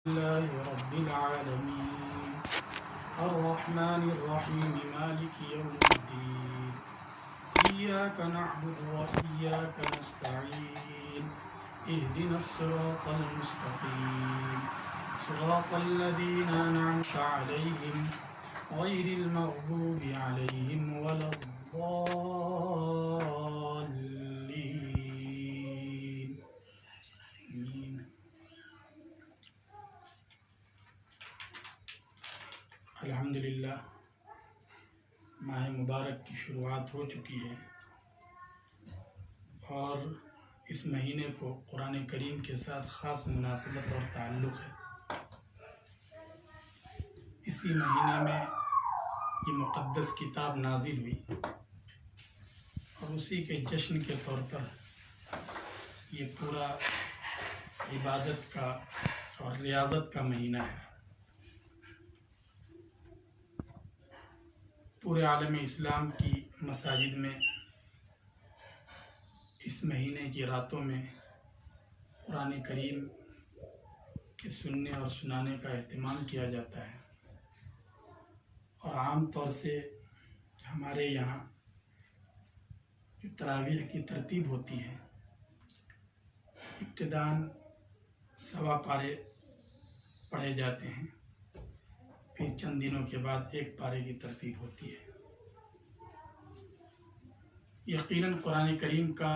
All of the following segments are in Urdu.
لله رب العالمين الرحمن الرحيم مالك يوم الدين إياك نعبد وإياك نستعين اهدنا الصراط المستقيم صراط الذين أنعمت عليهم غير المغضوب عليهم ولا الضالين آمين۔ الحمدللہ ماہ مبارک کی شروعات ہو چکی ہے اور اس مہینے کو قرآن کریم کے ساتھ خاص مناسبت اور تعلق ہے۔ اسی مہینے میں یہ مقدس کتاب نازل ہوئی اور اسی کے جشن کے طور پر یہ پورا عبادت کا اور ریاضت کا مہینہ ہے۔ پورے عالم اسلام کی مساجد میں اس مہینے کی راتوں میں قرآن کریم کے سننے اور سنانے کا اہتمام کیا جاتا ہے، اور عام طور سے ہمارے یہاں جو تراویح کی ترتیب ہوتی ہے، ابتداً 1.25 پارے پڑھے جاتے ہیں، پھر چند دنوں کے بعد 1 پارے کی ترتیب ہوتی ہے۔ یقیناً قرآن کریم کا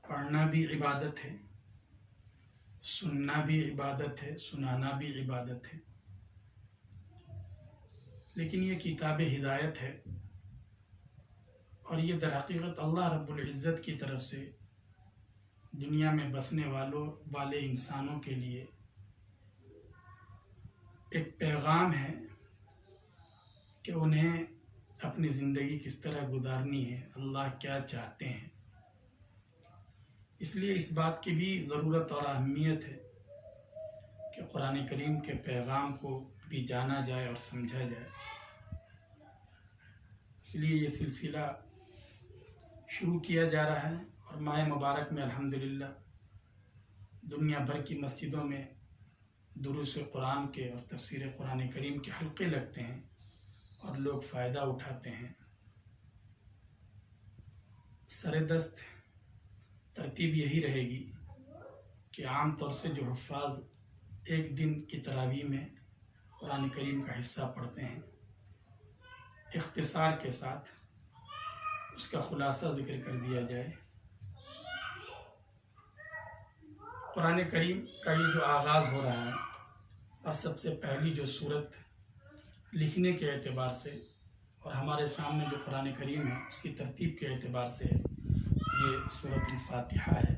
پڑھنا بھی عبادت ہے، سننا بھی عبادت ہے، سنانا بھی عبادت ہے، لیکن یہ کتاب ہدایت ہے، اور یہ در حقیقت اللہ رب العزت کی طرف سے دنیا میں بسنے والے انسانوں کے لیے ایک پیغام ہے کہ انہیں اپنی زندگی کس طرح گزارنی ہے، اللہ کیا چاہتے ہیں۔ اس لیے اس بات کی بھی ضرورت اور اہمیت ہے کہ قرآن کریم کے پیغام کو بھی جانا جائے اور سمجھا جائے۔ اس لیے یہ سلسلہ شروع کیا جا رہا ہے، اور ماہ مبارک میں الحمدللہ دنیا بھر کی مسجدوں میں دروس قرآن کے اور تفسیر قرآن کریم کے حلقے لگتے ہیں اور لوگ فائدہ اٹھاتے ہیں۔ سردست ترتیب یہی رہے گی کہ عام طور سے جو حفاظ ایک دن کی تراویح میں قرآن کریم کا حصہ پڑھتے ہیں، اختصار کے ساتھ اس کا خلاصہ ذکر کر دیا جائے۔ قرآن کریم کا یہ جو آغاز ہو رہا ہے، اور سب سے پہلی جو سورت لکھنے کے اعتبار سے اور ہمارے سامنے جو قرآن کریم ہے اس کی ترتیب کے اعتبار سے یہ سورت الفاتحہ ہے۔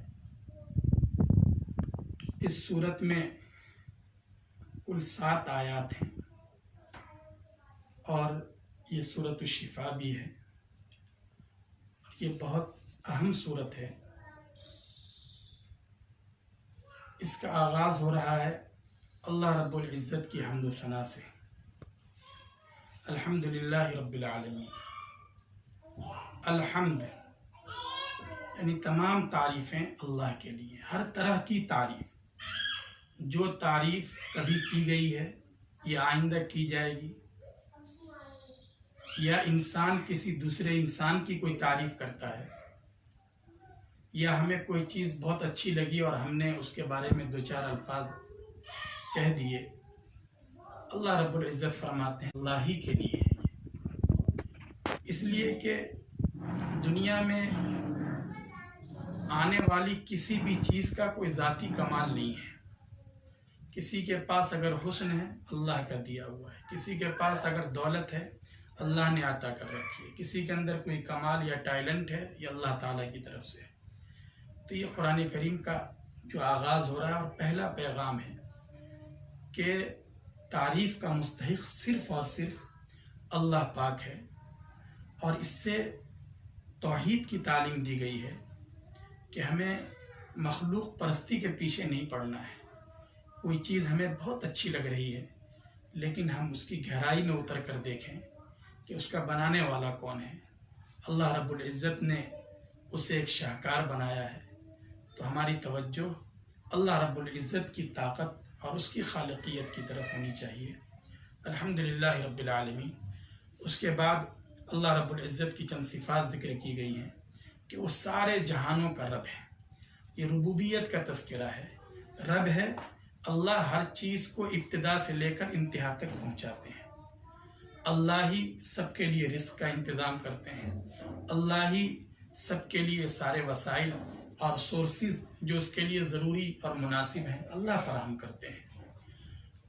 اس سورت میں کل 7 آیات ہیں، اور یہ سورت الشفاء بھی ہے، اور یہ بہت اہم سورت ہے۔ اس کا آغاز ہو رہا ہے اللہ رب العزت کی حمد و ثنا سے، الحمدللہ رب العالمین۔ الحمد یعنی تمام تعریفیں اللہ کے لیے، ہر طرح کی تعریف، جو تعریف کبھی کی گئی ہے یا آئندہ کی جائے گی، یا انسان کسی دوسرے انسان کی کوئی تعریف کرتا ہے، یا ہمیں کوئی چیز بہت اچھی لگی اور ہم نے اس کے بارے میں 2-4 الفاظ کہہ دیے، اللہ رب العزت فرماتے ہیں اللہ ہی کے لیے ہے۔ اس لیے کہ دنیا میں آنے والی کسی بھی چیز کا کوئی ذاتی کمال نہیں ہے۔ کسی کے پاس اگر حسن ہے، اللہ کا دیا ہوا ہے، کسی کے پاس اگر دولت ہے، اللہ نے عطا کر رکھی ہے، کسی کے اندر کوئی کمال یا ٹیلنٹ ہے، یہ اللہ تعالیٰ کی طرف سے ہے۔ تو یہ قرآن کریم کا جو آغاز ہو رہا ہے اور پہلا پیغام ہے کہ تعریف کا مستحق صرف اور صرف اللہ پاک ہے، اور اس سے توحید کی تعلیم دی گئی ہے کہ ہمیں مخلوق پرستی کے پیچھے نہیں پڑنا ہے۔ کوئی چیز ہمیں بہت اچھی لگ رہی ہے، لیکن ہم اس کی گہرائی میں اتر کر دیکھیں کہ اس کا بنانے والا کون ہے۔ اللہ رب العزت نے اسے ایک شاہکار بنایا ہے، تو ہماری توجہ اللہ رب العزت کی طاقت اور اس کی خالقیت کی طرف ہونی چاہیے۔ الحمدللہ رب العالمین۔ اس کے بعد اللہ رب العزت کی چند صفات ذکر کی گئی ہیں کہ وہ سارے جہانوں کا رب ہے۔ یہ ربوبیت کا تذکرہ ہے، رب ہے۔ اللہ ہر چیز کو ابتدا سے لے کر انتہا تک پہنچاتے ہیں۔ اللہ ہی سب کے لیے رزق کا انتظام کرتے ہیں، اللہ ہی سب کے لیے سارے وسائل اور سورسز جو اس کے لیے ضروری اور مناسب ہیں اللہ فراہم کرتے ہیں۔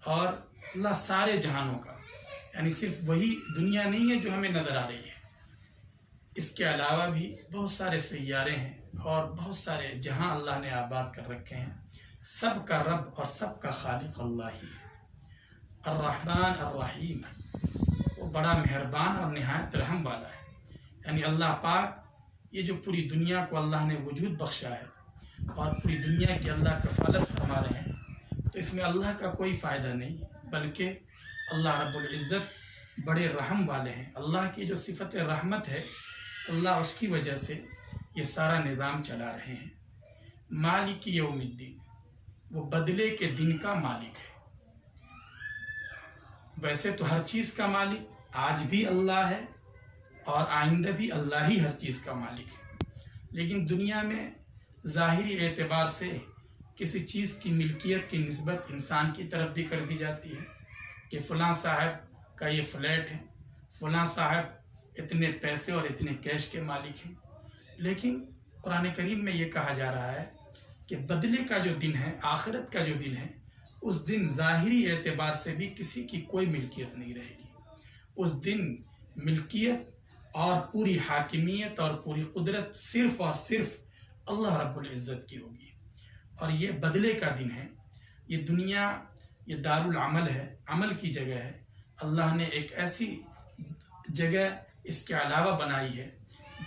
اور اللہ سارے جہانوں کا، یعنی صرف وہی دنیا نہیں ہے جو ہمیں نظر آ رہی ہے، اس کے علاوہ بھی بہت سارے سیارے ہیں اور بہت سارے جہاں اللہ نے آباد کر رکھے ہیں۔ سب کا رب اور سب کا خالق اللہ ہی ہے۔ الرحمن الرحیم، وہ بڑا مہربان اور نہایت رحم والا ہے۔ یعنی اللہ پاک یہ جو پوری دنیا کو اللہ نے وجود بخشا ہے اور پوری دنیا کی اللہ کفالت فرما رہے ہیں، تو اس میں اللہ کا کوئی فائدہ نہیں، بلکہ اللہ رب العزت بڑے رحم والے ہیں۔ اللہ کی جو صفت رحمت ہے، اللہ اس کی وجہ سے یہ سارا نظام چلا رہے ہیں۔ مالک یوم الدین، وہ بدلے کے دن کا مالک ہے۔ ویسے تو ہر چیز کا مالک آج بھی اللہ ہے اور آئندہ بھی اللہ ہی ہر چیز کا مالک ہے، لیکن دنیا میں ظاہری اعتبار سے کسی چیز کی ملکیت کی نسبت انسان کی طرف بھی کر دی جاتی ہے کہ فلاں صاحب کا یہ فلیٹ ہے، فلاں صاحب اتنے پیسے اور اتنے کیش کے مالک ہیں۔ لیکن قرآن کریم میں یہ کہا جا رہا ہے کہ بدلے کا جو دن ہے، آخرت کا جو دن ہے، اس دن ظاہری اعتبار سے بھی کسی کی کوئی ملکیت نہیں رہے گی۔ اس دن ملکیت اور پوری حاکمیت اور پوری قدرت صرف اور صرف اللہ رب العزت کی ہوگی۔ اور یہ بدلے کا دن ہے۔ یہ دنیا، یہ دار العمل ہے، عمل کی جگہ ہے۔ اللہ نے ایک ایسی جگہ اس کے علاوہ بنائی ہے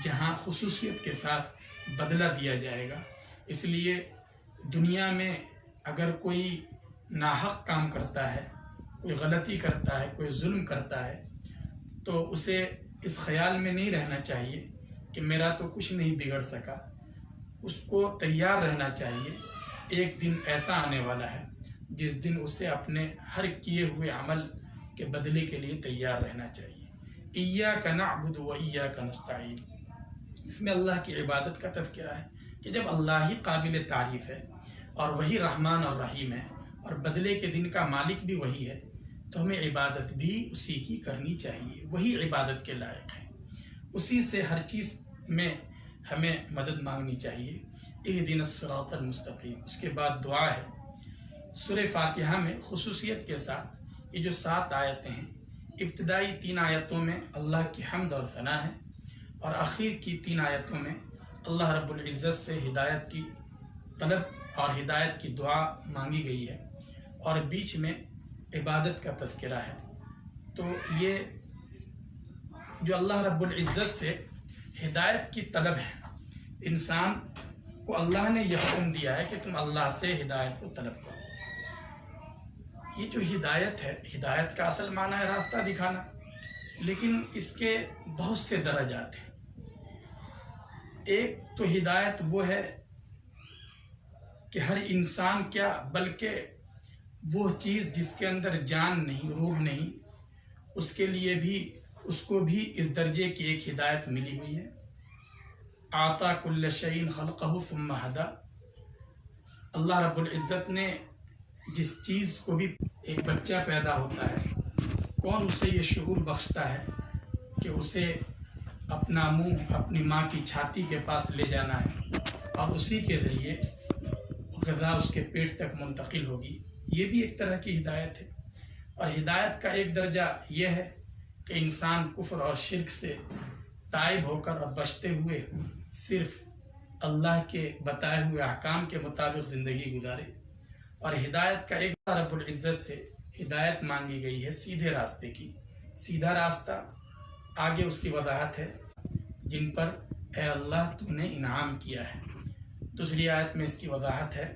جہاں خصوصیت کے ساتھ بدلہ دیا جائے گا۔ اس لیے دنیا میں اگر کوئی ناحق کام کرتا ہے، کوئی غلطی کرتا ہے، کوئی ظلم کرتا ہے، تو اسے اس خیال میں نہیں رہنا چاہیے کہ میرا تو کچھ نہیں بگڑ سکا۔ اس کو تیار رہنا چاہیے، ایک دن ایسا آنے والا ہے جس دن اسے اپنے ہر کیے ہوئے عمل کے بدلے کے لیے تیار رہنا چاہیے۔ ایاک نعبد و ایاک نستعین، اس میں اللہ کی عبادت کا تذکرہ ہے کہ جب اللہ ہی قابل تعریف ہے اور وہی رحمان اور رحیم ہے اور بدلے کے دن کا مالک بھی وہی ہے، تو ہمیں عبادت بھی اسی کی کرنی چاہیے۔ وہی عبادت کے لائق ہے، اسی سے ہر چیز میں ہمیں مدد مانگنی چاہیے۔ اہدنا الصراط المستقیم۔ اس کے بعد دعا ہے۔ سورہ فاتحہ میں خصوصیت کے ساتھ یہ جو 7 آیتیں ہیں، ابتدائی 3 آیتوں میں اللہ کی حمد اور ثنا ہے، اور اخیر کی 3 آیتوں میں اللہ رب العزت سے ہدایت کی طلب اور ہدایت کی دعا مانگی گئی ہے، اور بیچ میں عبادت کا تذکرہ ہے۔ تو یہ جو اللہ رب العزت سے ہدایت کی طلب ہے، انسان کو اللہ نے یہ حکم دیا ہے کہ تم اللہ سے ہدایت کو طلب کرو۔ یہ جو ہدایت ہے، ہدایت کا اصل معنی ہے راستہ دکھانا، لیکن اس کے بہت سے درجات ہیں۔ ایک تو ہدایت وہ ہے کہ ہر انسان کیا بلکہ وہ چیز جس کے اندر جان نہیں، روح نہیں، اس کے لیے بھی، اس کو بھی اس درجے کی ایک ہدایت ملی ہوئی ہے۔ آتا کل شیء خلقہ ثم ہدی۔ اللہ رب العزت نے جس چیز کو بھی، ایک بچہ پیدا ہوتا ہے، کون اسے یہ شعور بخشتا ہے کہ اسے اپنا منہ اپنی ماں کی چھاتی کے پاس لے جانا ہے اور اسی کے ذریعے غذا اس کے پیٹ تک منتقل ہوگی۔ یہ بھی ایک طرح کی ہدایت ہے۔ اور ہدایت کا ایک درجہ یہ ہے کہ انسان کفر اور شرک سے تائب ہو کر اور بچتے ہوئے صرف اللہ کے بتائے ہوئے احکام کے مطابق زندگی گزارے۔ اور ہدایت کا ایک رب العزت سے ہدایت مانگی گئی ہے سیدھے راستے کی۔ سیدھا راستہ آگے اس کی وضاحت ہے، جن پر اے اللہ تو نے انعام کیا ہے۔ دوسری آیت میں اس کی وضاحت ہے،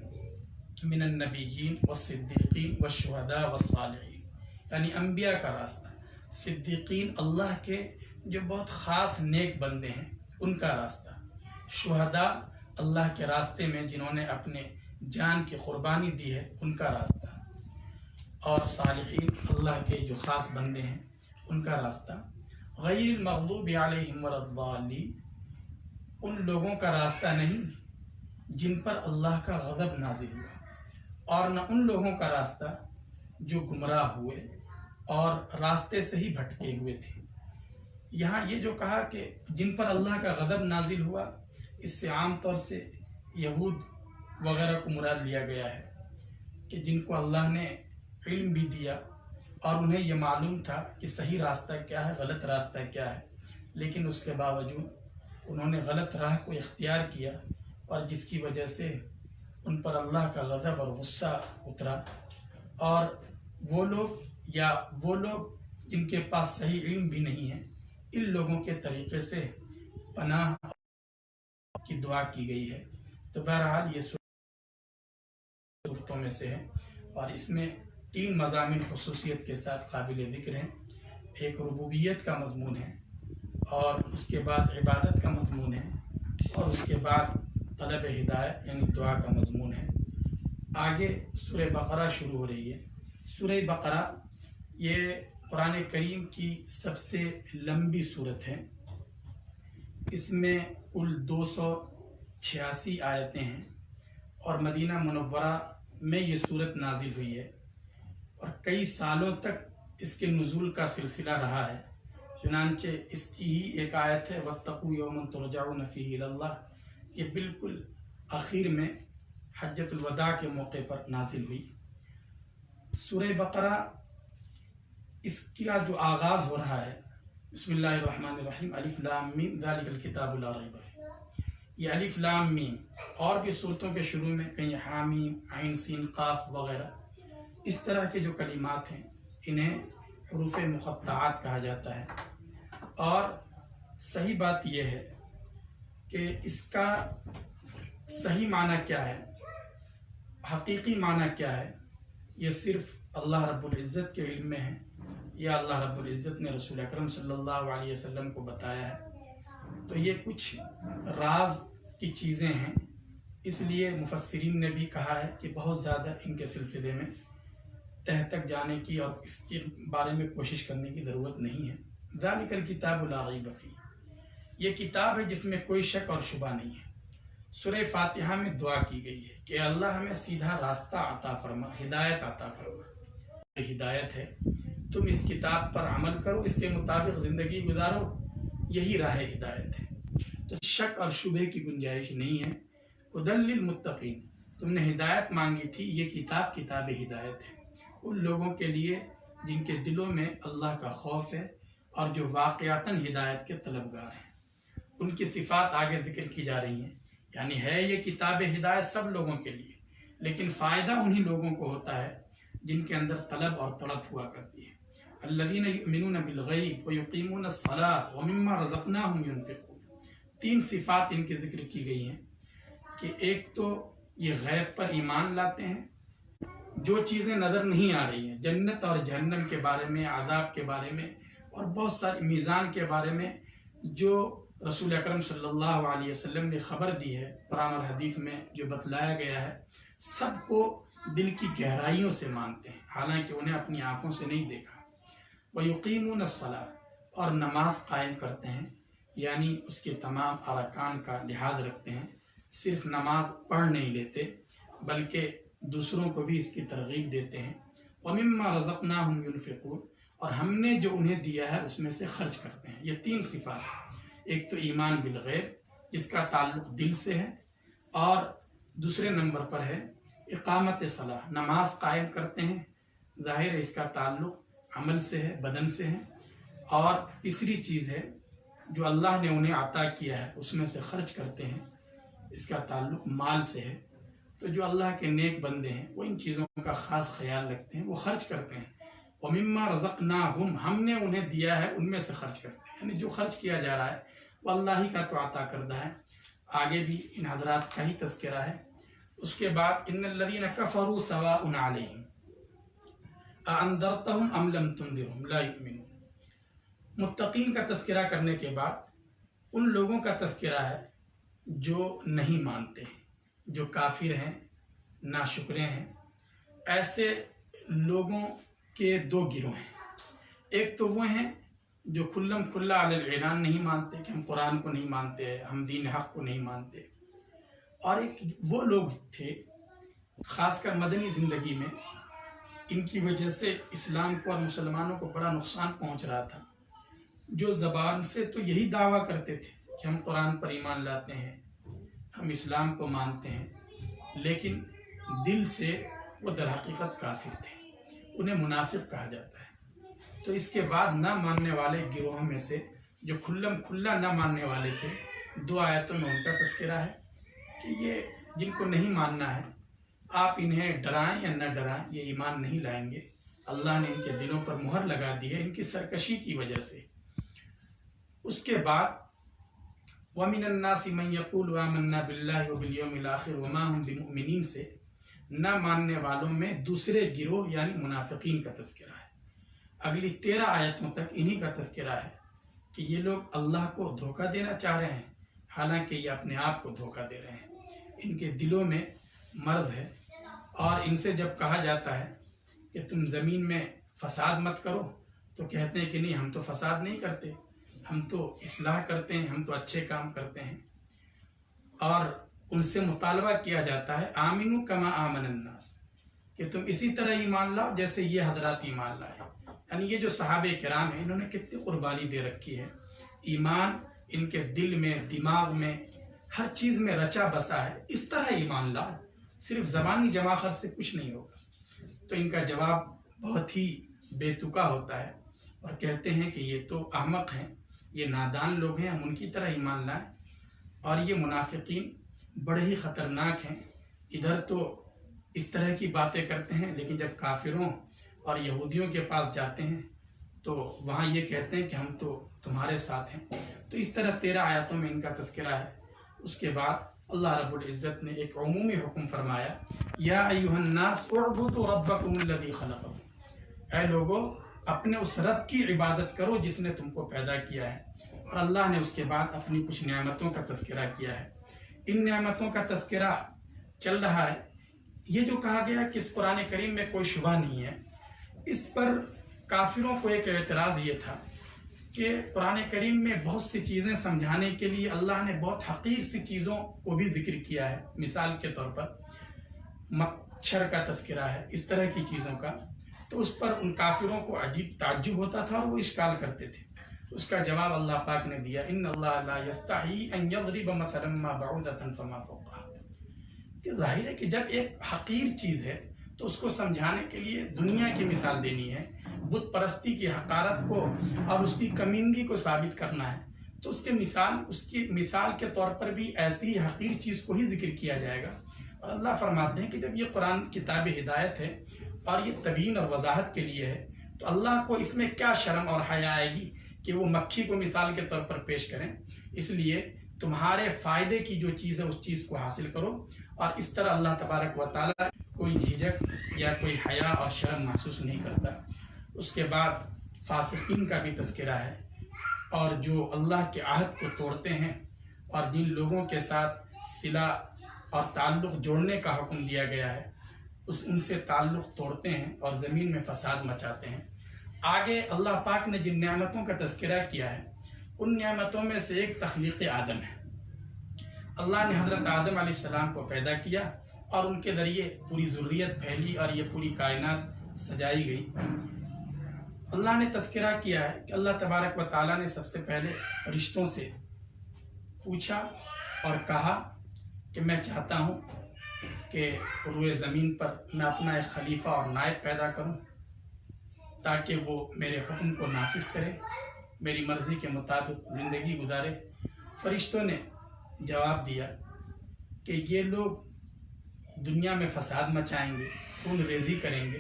من النبیین والصدیقین والشہداء والصالحین، یعنی انبیاء کا راستہ، صدیقین اللہ کے جو بہت خاص نیک بندے ہیں ان کا راستہ، شہداء اللہ کے راستے میں جنہوں نے اپنے جان کی قربانی دی ہے ان کا راستہ، اور صالحین اللہ کے جو خاص بندے ہیں ان کا راستہ، غیر المغضوب علیہم ولا الضالین ان لوگوں کا راستہ نہیں جن پر اللہ کا غضب نازل ہوا، اور نہ ان لوگوں کا راستہ جو گمراہ ہوئے اور راستے سے ہی بھٹکے ہوئے تھے۔ یہاں یہ جو کہا کہ جن پر اللہ کا غضب نازل ہوا، اس سے عام طور سے یہود وغیرہ کو مراد لیا گیا ہے کہ جن کو اللہ نے علم بھی دیا اور انہیں یہ معلوم تھا کہ صحیح راستہ کیا ہے، غلط راستہ کیا ہے، لیکن اس کے باوجود انہوں نے غلط راہ کو اختیار کیا، اور جس کی وجہ سے ان پر اللہ کا غضب اور غصہ اترا۔ اور وہ لوگ جن کے پاس صحیح علم بھی نہیں ہے، ان لوگوں کے طریقے سے پناہ کی دعا کی گئی ہے۔ تو بہرحال یہ صورتوں میں سے ہے، اور اس میں 3 مضامین خصوصیت کے ساتھ قابل ذکر ہیں۔ ایک ربوبیت کا مضمون ہے، اور اس کے بعد عبادت کا مضمون ہے، اور اس کے بعد طلب ہدایت یعنی دعا کا مضمون ہے۔ آگے سورہ بقرہ شروع ہو رہی ہے۔ سورہ بقرہ یہ قرآن کریم کی سب سے لمبی صورت ہے۔ اس میں کل 286 آیتیں ہیں، اور مدینہ منورہ میں یہ صورت نازل ہوئی ہے، اور کئی سالوں تک اس کے نزول کا سلسلہ رہا ہے۔ چنانچہ اس کی ہی ایک آیت ہے وَاتَّقُوا يَوْمًا تُرْجَعُونَ فِيهِ إِلَى اللَّهِ، یہ بالکل آخر میں حجۃ الوداع کے موقع پر نازل ہوئی۔ سورہ بقرہ اس کا جو آغاز ہو رہا ہے، بسم اللہ الرحمن الرحیم، الف لام میم ذالک الکتاب لا ریب فیہ، یہ الف لام میم اور بھی صورتوں کے شروع میں کہیں حامیم، عین سین قاف وغیرہ اس طرح کے جو کلمات ہیں انہیں حروف مقطعات کہا جاتا ہے۔ اور صحیح بات یہ ہے کہ اس کا صحیح معنی کیا ہے، حقیقی معنی کیا ہے، یہ صرف اللہ رب العزت کے علم میں ہے، یا اللہ رب العزت نے رسول اکرم صلی اللہ علیہ وسلم کو بتایا ہے۔ تو یہ کچھ راز کی چیزیں ہیں، اس لیے مفسرین نے بھی کہا ہے کہ بہت زیادہ ان کے سلسلے میں تہ تک جانے کی اور اس کے بارے میں کوشش کرنے کی ضرورت نہیں ہے۔ ذالک الکتاب لا ریب فیہ، یہ کتاب ہے جس میں کوئی شک اور شبہ نہیں ہے۔ سورہ فاتحہ میں دعا کی گئی ہے کہ اللہ ہمیں سیدھا راستہ عطا فرما، ہدایت عطا فرما۔ ہدایت ہے، تم اس کتاب پر عمل کرو، اس کے مطابق زندگی گزارو، یہی راہ ہدایت ہے۔ تو شک اور شبہ کی گنجائش نہیں ہے۔ ھدی للمتقین، تم نے ہدایت مانگی تھی، یہ کتاب ہدایت ہے ان لوگوں کے لیے جن کے دلوں میں اللہ کا خوف ہے اور جو واقعتاً ہدایت کے طلبگار ہیں۔ ان کی صفات آگے ذکر کی جا رہی ہیں، یعنی ہے یہ کتاب ہدایت سب لوگوں کے لیے، لیکن فائدہ انہی لوگوں کو ہوتا ہے جن کے اندر طلب اور تڑپ ہوا کرتی ہے۔ الذین یؤمنون بالغیب ویقیمون الصلاۃ ومما رزقناہم ینفقون، 3 صفات ان کی ذکر کی گئی ہیں کہ ایک تو یہ غیب پر ایمان لاتے ہیں، جو چیزیں نظر نہیں آ رہی ہیں، جنت اور جہنم کے بارے میں، عذاب کے بارے میں، اور بہت سارے میزان کے بارے میں جو رسول اکرم صلی اللہ علیہ وسلم نے خبر دی ہے، قرآن اور حدیث میں جو بتلایا گیا ہے، سب کو دل کی گہرائیوں سے مانتے ہیں، حالانکہ انہیں اپنی آنکھوں سے نہیں دیکھا۔ وَيُقِيمُونَ الصَّلَاةَ، اور نماز قائم کرتے ہیں، یعنی اس کے تمام ارکان کا لحاظ رکھتے ہیں، صرف نماز پڑھ نہیں لیتے بلکہ دوسروں کو بھی اس کی ترغیب دیتے ہیں۔ وَمِمَّا رَزَقْنَاهُمْ يُنْفِقُونَ، اور ہم نے جو انہیں دیا ہے اس میں سے خرچ کرتے ہیں۔ یہ 3 صفات ہیں، ایک تو ایمان بالغیب جس کا تعلق دل سے ہے، اور دوسرے نمبر پر ہے اقامت صلاح، نماز قائم کرتے ہیں، ظاہر ہے اس کا تعلق عمل سے ہے، بدن سے ہے، اور تیسری چیز ہے جو اللہ نے انہیں عطا کیا ہے اس میں سے خرچ کرتے ہیں، اس کا تعلق مال سے ہے۔ تو جو اللہ کے نیک بندے ہیں وہ ان چیزوں کا خاص خیال رکھتے ہیں، وہ خرچ کرتے ہیں۔ وَمِمَّا رَزَقْنَاهُمْ، ہم نے انہیں دیا ہے ان میں سے خرچ کرتے ہیں، یعنی جو خرچ کیا جا رہا ہے وہ اللہ ہی کا تو عطا کردہ ہے۔ آگے بھی ان حضرات کا ہی تذکرہ ہے۔ اس کے بعد ان الذین کفروا سواء علیہم اانذرتہم ام لم تنذرہم لا یؤمنون، متقین کا تذکرہ کرنے کے بعد ان لوگوں کا تذکرہ ہے جو نہیں مانتے ہیں، جو کافر ہیں، ناشکرے ہیں۔ ایسے لوگوں کے دو گروہ ہیں. ایک تو وہ ہیں جو کھلم کھلا علی الاعلان نہیں مانتے کہ ہم قرآن کو نہیں مانتے، ہم دین حق کو نہیں مانتے، اور ایک وہ لوگ تھے خاص کر مدنی زندگی میں ان کی وجہ سے اسلام کو اور مسلمانوں کو بڑا نقصان پہنچ رہا تھا، جو زبان سے تو یہی دعویٰ کرتے تھے کہ ہم قرآن پر ایمان لاتے ہیں، ہم اسلام کو مانتے ہیں، لیکن دل سے وہ در حقیقت کافر تھے، انہیں منافق کہا جاتا ہے. تو اس کے بعد نہ ماننے والے گروہوں میں سے جو کھلم کھلا نہ ماننے والے تھے، 2 آیتوں میں ان کا تذکرہ ہے کہ یہ جن کو نہیں ماننا ہے آپ انہیں ڈرائیں یا نہ ڈرائیں، یہ ایمان نہیں لائیں گے. اللہ نے ان کے دلوں پر مہر لگا دی ہے ان کی سرکشی کی وجہ سے. اس کے بعد وَمِنَ النَّاسِ مَن يَقُولُ آمَنَّا بِاللَّهِ وَبِالْيَوْمِ الْآخِرِ وَمَا هُمْ بِمُؤْمِنِينَ سے نہ ماننے والوں میں دوسرے گروہ یعنی منافقین کا تذکرہ ہے. اگلی 13 آیتوں تک انہی کا تذکرہ ہے کہ یہ لوگ اللہ کو دھوکہ دینا چاہ رہے ہیں، حالانکہ یہ اپنے آپ کو دھوکہ دے رہے ہیں. ان کے دلوں میں مرض ہے، اور ان سے جب کہا جاتا ہے کہ تم زمین میں فساد مت کرو تو کہتے ہیں کہ نہیں، ہم تو فساد نہیں کرتے، ہم تو اصلاح کرتے ہیں، ہم تو اچھے کام کرتے ہیں. اور ان سے مطالبہ کیا جاتا ہے آمنو کما آمن الناس، کہ تم اسی طرح ایمان لاؤ جیسے یہ حضرات ایمان لائے. یعنی یہ جو صحابہ کرام ہیں انہوں نے کتنی قربانی دے رکھی ہے، ایمان ان کے دل میں، دماغ میں، ہر چیز میں رچا بسا ہے. اس طرح ایمان لاؤ، صرف زبانی جماخر سے کچھ نہیں ہوگا. تو ان کا جواب بہت ہی بے تکا ہوتا ہے اور کہتے ہیں کہ یہ تو احمق ہیں، یہ نادان لوگ ہیں، ہم ان کی طرح ایمان لائیں. اور یہ منافقین بڑے ہی خطرناک ہیں. ادھر تو اس طرح کی باتیں کرتے ہیں، لیکن جب کافروں اور یہودیوں کے پاس جاتے ہیں تو وہاں یہ کہتے ہیں کہ ہم تو تمہارے ساتھ ہیں. تو اس طرح 13 آیاتوں میں ان کا تذکرہ ہے. اس کے بعد اللہ رب العزت نے ایک عمومی حکم فرمایا، یا ایھا الناس اعبدوا ربکم الذی خلقکم، اے لوگو اپنے اس رب کی عبادت کرو جس نے تم کو پیدا کیا ہے. اور اللہ نے اس کے بعد اپنی کچھ نعمتوں کا تذکرہ کیا ہے. ان نعمتوں کا تذکرہ چل رہا ہے. یہ جو کہا گیا کہ اس قرآن کریم میں کوئی شبہ نہیں ہے، اس پر کافروں کو ایک اعتراض یہ تھا کہ قرآن کریم میں بہت سی چیزیں سمجھانے کے لیے اللہ نے بہت حقیر سی چیزوں کو بھی ذکر کیا ہے. مثال کے طور پر مچھر کا تذکرہ ہے، اس طرح کی چیزوں کا. تو اس پر ان کافروں کو عجیب تعجب ہوتا تھا اور وہ اشکال کرتے تھے. اس کا جواب اللہ پاک نے دیا، ان اللہ لا یستحی ان یضرب مثلا ما بعوضۃ فما فوقها، کہ ظاہر ہے کہ جب ایک حقیر چیز ہے تو اس کو سمجھانے کے لیے دنیا کی مثال دینی ہے، بت پرستی کی حقارت کو اور اس کی کمینگی کو ثابت کرنا ہے، تو اس کی مثال کے طور پر بھی ایسی ہی حقیر چیز کو ہی ذکر کیا جائے گا. اور اللہ فرماتے ہیں کہ جب یہ قرآن کتاب ہدایت ہے اور یہ تبیین اور وضاحت کے لیے ہے تو اللہ کو اس میں کیا شرم اور حیا آئے گی کہ وہ مکھی کو مثال کے طور پر پیش کریں. اس لیے تمہارے فائدے کی جو چیز ہے اس چیز کو حاصل کرو. اور اس طرح اللہ تبارک و تعالیٰ کوئی جھجک یا کوئی حیا اور شرم محسوس نہیں کرتا. اس کے بعد فاسقین کا بھی تذکرہ ہے، اور جو اللہ کے عہد کو توڑتے ہیں اور جن لوگوں کے ساتھ صلہ اور تعلق جوڑنے کا حکم دیا گیا ہے ان سے تعلق توڑتے ہیں اور زمین میں فساد مچاتے ہیں. آگے اللہ پاک نے جن نعمتوں کا تذکرہ کیا ہے ان نعمتوں میں سے ایک تخلیق آدم ہے. اللہ نے حضرت آدم علیہ السلام کو پیدا کیا اور ان کے ذریعے پوری ذریت پھیلی اور یہ پوری کائنات سجائی گئی. اللہ نے تذکرہ کیا ہے کہ اللہ تبارک و تعالیٰ نے سب سے پہلے فرشتوں سے پوچھا اور کہا کہ میں چاہتا ہوں کہ روئے زمین پر میں اپنا ایک خلیفہ اور نائب پیدا کروں تاکہ وہ میرے حکم کو نافذ کرے، میری مرضی کے مطابق زندگی گزارے. فرشتوں نے جواب دیا کہ یہ لوگ دنیا میں فساد مچائیں گے، خون ریزی کریں گے،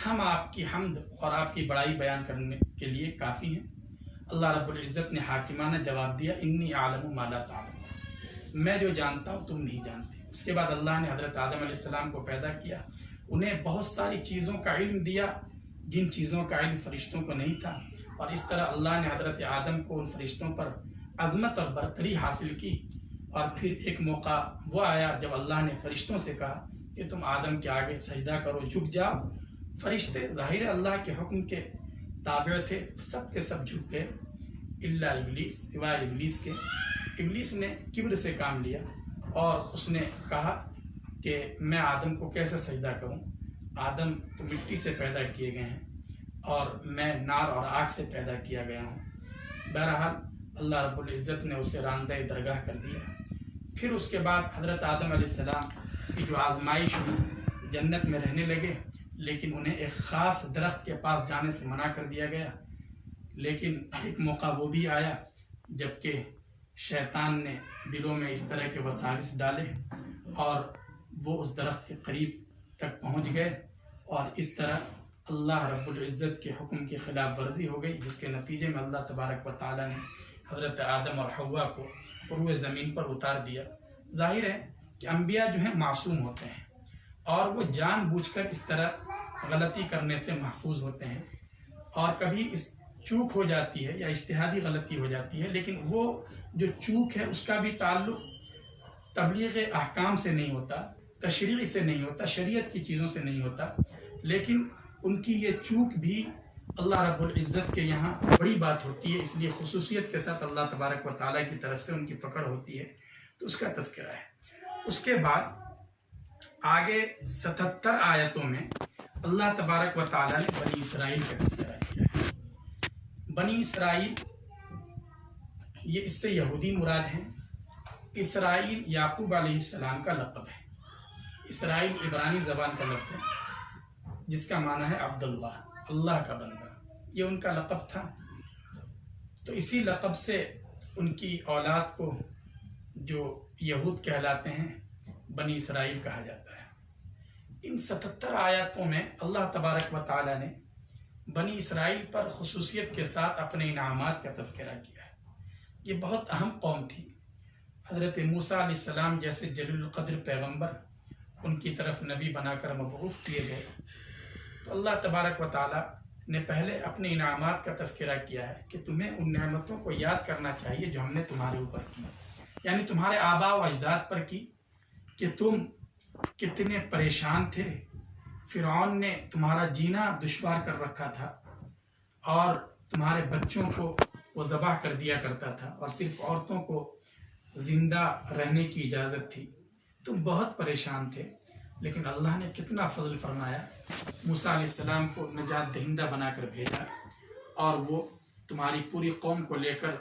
ہم آپ کی حمد اور آپ کی بڑائی بیان کرنے کے لیے کافی ہیں. اللہ رب العزت نے حاکمانہ جواب دیا، انی اعلم ما لا تعلمون، میں جو جانتا ہوں تم نہیں جانتے. اس کے بعد اللہ نے حضرت آدم علیہ السلام کو پیدا کیا، انہیں بہت ساری چیزوں کا علم دیا جن چیزوں کا علم فرشتوں کو نہیں تھا. اور اس طرح اللہ نے حضرت آدم کو ان فرشتوں پر عظمت اور برتری حاصل کی. اور پھر ایک موقع وہ آیا جب اللہ نے فرشتوں سے کہا کہ تم آدم کے آگے سجدہ کرو، جھک جاؤ، فرشتے ظاہر اللہ کے حکم کے تابع تھے، سب کے سب جھک گئے الا ابلیس، سوائے ابلیس کے۔ ابلیس نے کبر سے کام لیا اور اس نے کہا کہ میں آدم کو کیسے سجدہ کروں، آدم تو مٹی سے پیدا کیے گئے ہیں اور میں نار اور آگ سے پیدا کیا گیا ہوں۔ بہرحال اللہ رب العزت نے اسے راندہ درگاہ کر دیا۔ پھر اس کے بعد حضرت آدم علیہ السلام کی جو آزمائش ہوئی، جنت میں رہنے لگے، لیکن انہیں ایک خاص درخت کے پاس جانے سے منع کر دیا گیا۔ لیکن ایک موقع وہ بھی آیا جب کہ شیطان نے دلوں میں اس طرح کے وساوس ڈالے اور وہ اس درخت کے قریب تک پہنچ گئے، اور اس طرح اللہ رب العزت کے حکم کی خلاف ورزی ہو گئی، جس کے نتیجے میں اللہ تبارک و تعالیٰ نے حضرت آدم اور حوا کو عروہ زمین پر اتار دیا۔ ظاہر ہے کہ انبیاء جو ہیں معصوم ہوتے ہیں اور وہ جان بوجھ کر اس طرح غلطی کرنے سے محفوظ ہوتے ہیں، اور کبھی اس چوک ہو جاتی ہے یا اجتہادی غلطی ہو جاتی ہے، لیکن وہ جو چوک ہے اس کا بھی تعلق تبلیغ احکام سے نہیں ہوتا، تشریع سے نہیں ہوتا، شریعت کی چیزوں سے نہیں ہوتا، لیکن ان کی یہ چوک بھی اللہ رب العزت کے یہاں بڑی بات ہوتی ہے، اس لیے خصوصیت کے ساتھ اللہ تبارک و تعالیٰ کی طرف سے ان کی پکڑ ہوتی ہے، تو اس کا تذکرہ ہے۔ اس کے بعد آگے 77 آیتوں میں اللہ تبارک و تعالیٰ نے بنی اسرائیل کا تذکرہ کیا ہے۔ بنی اسرائیل یہ اس سے یہودی مراد ہیں۔ اسرائیل یعقوب علیہ السلام کا لقب ہے۔ اسرائیل عبرانی زبان کا لفظ ہے جس کا معنی ہے عبداللہ، اللہ کا بندہ، یہ ان کا لقب تھا۔ تو اسی لقب سے ان کی اولاد کو جو یہود کہلاتے ہیں بنی اسرائیل کہا جاتا ہے۔ ان 77 آیاتوں میں اللہ تبارک و تعالیٰ نے بنی اسرائیل پر خصوصیت کے ساتھ اپنے انعامات کا تذکرہ کیا ہے۔ یہ بہت اہم قوم تھی۔ حضرت موسیٰ علیہ السلام جیسے جلیل القدر پیغمبر ان کی طرف نبی بنا کر مبعوث کیے گئے، تو اللہ تبارک و تعالیٰ نے پہلے اپنے انعامات کا تذکرہ کیا ہے کہ تمہیں ان نعمتوں کو یاد کرنا چاہیے جو ہم نے تمہارے اوپر کی، یعنی تمہارے آباء و اجداد پر کی، کہ تم کتنے پریشان تھے۔ فرعون نے تمہارا جینا دشوار کر رکھا تھا اور تمہارے بچوں کو وہ ذبح کر دیا کرتا تھا اور صرف عورتوں کو زندہ رہنے کی اجازت تھی، تم بہت پریشان تھے، لیکن اللہ نے کتنا فضل فرمایا، موسیٰ علیہ السلام کو نجات دہندہ بنا کر بھیجا اور وہ تمہاری پوری قوم کو لے کر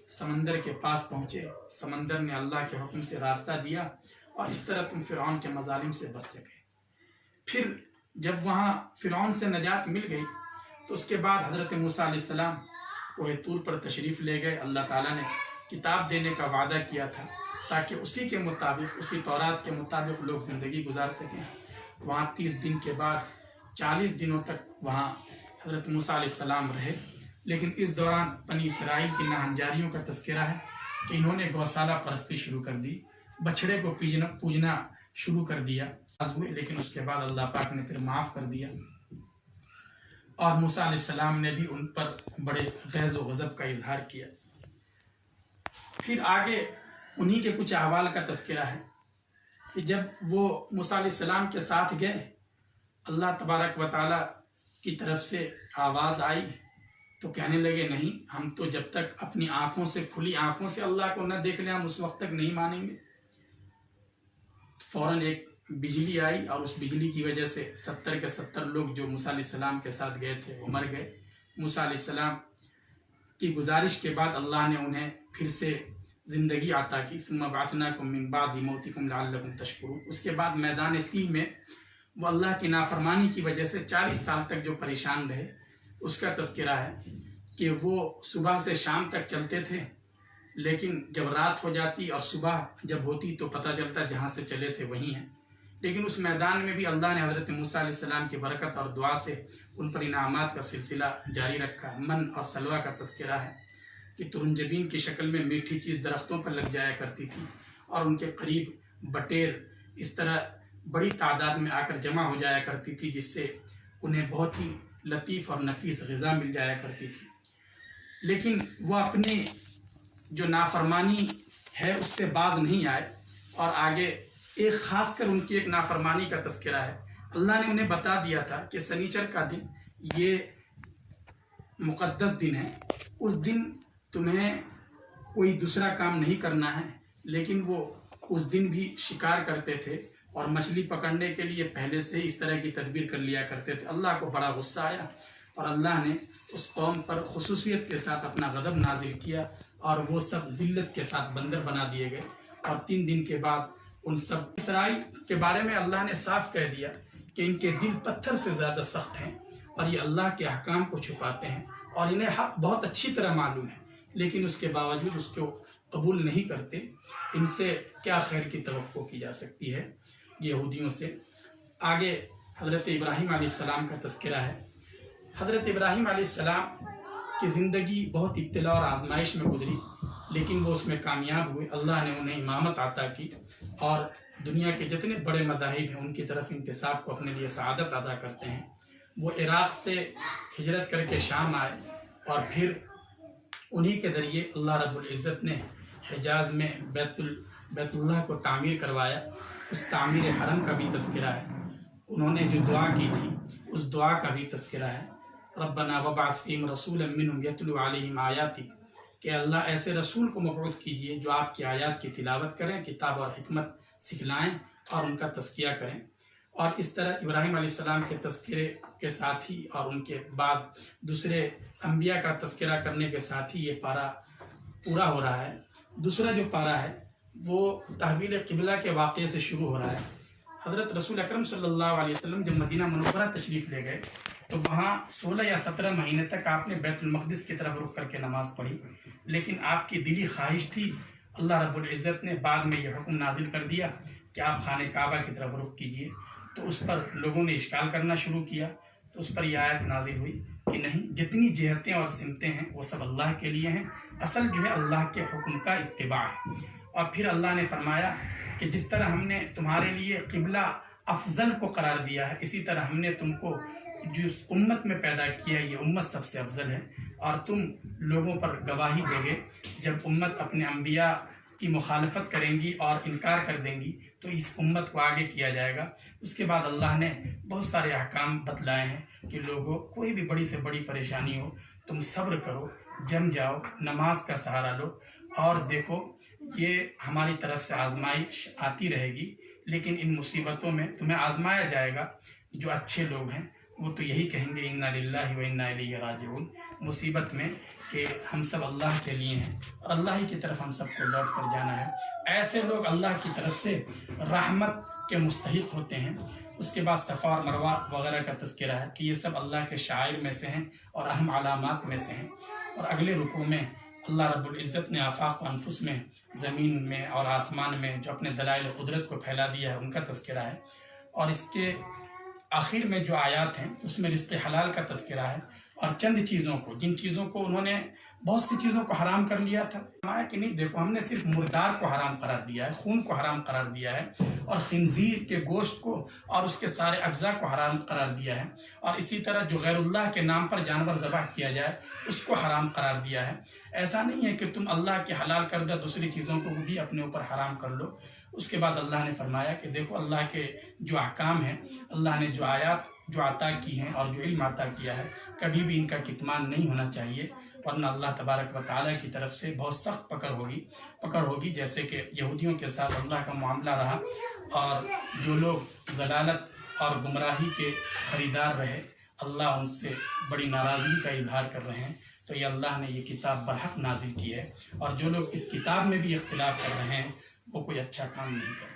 سمندر کے پاس پہنچے، سمندر نے اللہ کے حکم سے راستہ دیا اور اس طرح تم فرعون کے مظالم سے بچ سکے۔ پھر جب وہاں فرعون سے نجات مل گئی تو اس کے بعد حضرت موسیٰ علیہ السلام کوہ طور پر تشریف لے گئے۔ اللہ تعالیٰ نے کتاب دینے کا وعدہ کیا تھا تاکہ اسی کے مطابق، اسی تورات کے مطابق لوگ زندگی گزار سکیں۔ وہاں 30 دن کے بعد 40 دنوں تک وہاں حضرت موسیٰ علیہ السلام رہے، لیکن اس دوران بنی اسرائیل کی ناہنجاریوں کا تذکرہ ہے کہ انہوں نے گوشالہ پرستی شروع کر دی، بچھڑے کو پوجنا شروع کر دیا ہوئے، لیکن اس کے بعد اللہ پاک نے پھر معاف کر دیا، اور موسیٰ علیہ السلام نے بھی ان پر بڑے غیظ و غضب کا اظہار کیا۔ پھر آگے انہی کے کچھ احوال کا تذکرہ ہے کہ جب وہ موسیٰ علیہ السلام کے ساتھ گئے، اللہ تبارک و تعالیٰ کی طرف سے آواز آئی تو کہنے لگے نہیں، ہم تو جب تک اپنی آنکھوں سے، کھلی آنکھوں سے اللہ کو نہ دیکھ لیں ہم اس وقت تک نہیں مانیں گے۔ فوراً ایک بجلی آئی اور اس بجلی کی وجہ سے 70 کے 70 لوگ جو موسیٰ علیہ السلام کے ساتھ گئے تھے وہ مر گئے۔ موسیٰ علیہ السلام کی گزارش کے بعد اللہ نے انہیں پھر سے زندگی عطا کی، ثم بعثناکم من بعد موتکم لعلکم تشکرون۔ اس کے بعد میدان تیہ میں وہ اللہ کی نافرمانی کی وجہ سے 40 سال تک جو پریشان رہے، اس کا تذکرہ ہے کہ وہ صبح سے شام تک چلتے تھے، لیکن جب رات ہو جاتی اور صبح جب ہوتی تو پتہ چلتا جہاں سے چلے تھے وہیں ہیں۔ لیکن اس میدان میں بھی اللہ نے حضرت موسیٰ علیہ السلام کی برکت اور دعا سے ان پر انعامات کا سلسلہ جاری رکھا۔ من اور سلوہ کا تذکرہ ہے کہ ترنجبین کی شکل میں میٹھی چیز درختوں پر لگ جایا کرتی تھی اور ان کے قریب بٹیر اس طرح بڑی تعداد میں آ کر جمع ہو جایا کرتی تھی، جس سے انہیں بہت ہی لطیف اور نفیس غذا مل جایا کرتی تھی۔ لیکن وہ اپنے جو نافرمانی ہے اس سے باز نہیں آئے، اور آگے ایک خاص کر ان کی ایک نافرمانی کا تذکرہ ہے۔ اللہ نے انہیں بتا دیا تھا کہ سنیچر کا دن یہ مقدس دن ہے، اس دن تمہیں کوئی دوسرا کام نہیں کرنا ہے، لیکن وہ اس دن بھی شکار کرتے تھے اور مچھلی پکڑنے کے لیے پہلے سے اس طرح کی تدبیر کر لیا کرتے تھے۔ اللہ کو بڑا غصہ آیا اور اللہ نے اس قوم پر خصوصیت کے ساتھ اپنا غضب نازل کیا اور وہ سب ذلت کے ساتھ بندر بنا دیے گئے، اور 3 دن کے بعد ان سب اسرائیل کے بارے میں اللہ نے صاف کہہ دیا کہ ان کے دل پتھر سے زیادہ سخت ہیں اور یہ اللہ کے احکام کو چھپاتے ہیں اور انہیں حق بہت اچھی طرح معلوم ہے، لیکن اس کے باوجود اس کو قبول نہیں کرتے۔ ان سے کیا خیر کی توقع کی جا سکتی ہے یہودیوں سے۔ آگے حضرت ابراہیم علیہ السلام کا تذکرہ ہے۔ حضرت ابراہیم علیہ السلام کی زندگی بہت ابتلا اور آزمائش میں گزری، لیکن وہ اس میں کامیاب ہوئے۔ اللہ نے انہیں امامت عطا کی اور دنیا کے جتنے بڑے مذاہب ہیں ان کی طرف انتساب کو اپنے لیے سعادت ادا کرتے ہیں۔ وہ عراق سے ہجرت کر کے شام آئے اور پھر انہی کے ذریعے اللہ رب العزت نے حجاز میں بیت اللہ کو تعمیر کروایا۔ اس تعمیر حرم کا بھی تذکرہ ہے۔ انہوں نے جو دعا کی تھی اس دعا کا بھی تذکرہ ہے۔ ربنا وابعث فیہم رسولا منہم یتلو علیہم آیاتک، کہ اللہ ایسے رسول کو مبعوث کیجئے جو آپ کی آیات کی تلاوت کریں، کتاب اور حکمت سکھلائیں اور ان کا تزکیہ کریں۔ اور اس طرح ابراہیم علیہ السلام کے تذکرے کے ساتھ ہی اور ان کے بعد دوسرے انبیاء کا تذکرہ کرنے کے ساتھ ہی یہ پارہ پورا ہو رہا ہے۔ دوسرا جو پارہ ہے وہ تحویل قبلہ کے واقعے سے شروع ہو رہا ہے۔ حضرت رسول اکرم صلی اللہ علیہ وسلم جب مدینہ منورہ تشریف لے گئے تو وہاں 16 یا 17 مہینے تک آپ نے بیت المقدس کی طرف رخ کر کے نماز پڑھی، لیکن آپ کی دلی خواہش تھی، اللہ رب العزت نے بعد میں یہ حکم نازل کر دیا کہ آپ خانہ کعبہ کی طرف رخ کیجئے، تو اس پر لوگوں نے اشکال کرنا شروع کیا۔ تو اس پر یہ آیت نازل ہوئی کہ نہیں، جتنی جہتیں اور سمتیں ہیں وہ سب اللہ کے لیے ہیں، اصل جو ہے اللہ کے حکم کا اتباع ہے۔ اور پھر اللہ نے فرمایا کہ جس طرح ہم نے تمہارے لیے قبلہ افضل کو قرار دیا ہے، اسی طرح ہم نے تم کو جو اس امت میں پیدا کیا ہے یہ امت سب سے افضل ہے، اور تم لوگوں پر گواہی دو گے۔ جب امت اپنے انبیاء کی مخالفت کریں گی اور انکار کر دیں گی تو اس امت کو آگے کیا جائے گا۔ اس کے بعد اللہ نے بہت سارے احکام بتلائے ہیں کہ لوگوں کوئی بھی بڑی سے بڑی پریشانی ہو تم صبر کرو، جم جاؤ، نماز کا سہارا لو، اور دیکھو یہ ہماری طرف سے آزمائش آتی رہے گی، لیکن ان مصیبتوں میں تمہیں آزمایا جائے گا۔ جو اچھے لوگ ہیں وہ تو یہی کہیں گے انا للہ و انا الیہ راجعون، مصیبت میں، کہ ہم سب اللہ کے لیے ہیں اور اللہ ہی کی طرف ہم سب کو لوٹ کر جانا ہے۔ ایسے لوگ اللہ کی طرف سے رحمت کے مستحق ہوتے ہیں۔ اس کے بعد صفا اور مروہ وغیرہ کا تذکرہ ہے کہ یہ سب اللہ کے شعائر میں سے ہیں اور اہم علامات میں سے ہیں۔ اور اگلے رکوع میں اللہ رب العزت نے آفاق و انفس میں، زمین میں اور آسمان میں جو اپنے دلائل قدرت کو پھیلا دیا ہے ان کا تذکرہ ہے۔ اور اس کے آخر میں جو آیات ہیں اس میں رزق حلال کا تذکرہ ہے اور چند چیزوں کو، جن چیزوں کو انہوں نے بہت سی چیزوں کو حرام کر لیا تھا، فرمایا کہ نہیں دیکھو ہم نے صرف مردار کو حرام قرار دیا ہے، خون کو حرام قرار دیا ہے، اور خنزیر کے گوشت کو اور اس کے سارے اجزاء کو حرام قرار دیا ہے، اور اسی طرح جو غیر اللہ کے نام پر جانور ذبح کیا جائے اس کو حرام قرار دیا ہے۔ ایسا نہیں ہے کہ تم اللہ کے حلال کردہ دوسری چیزوں کو بھی اپنے اوپر حرام کر لو۔ اس کے بعد اللہ نے فرمایا کہ دیکھو اللہ کے جو احکام ہیں، اللہ نے جو آیات جو عطا کی ہیں اور جو علم عطا کیا ہے، کبھی بھی ان کا کتمان نہیں ہونا چاہیے، ورنہ اللہ تبارک و تعالیٰ کی طرف سے بہت سخت پکڑ ہوگی جیسے کہ یہودیوں کے ساتھ اللہ کا معاملہ رہا، اور جو لوگ ضلالت اور گمراہی کے خریدار رہے اللہ ان سے بڑی ناراضگی کا اظہار کر رہے ہیں۔ تو یہ اللہ نے یہ کتاب برحق نازل کی ہے، اور جو لوگ اس کتاب میں بھی اختلاف کر رہے ہیں وہ کوئی اچھا کام نہیں کر رہے۔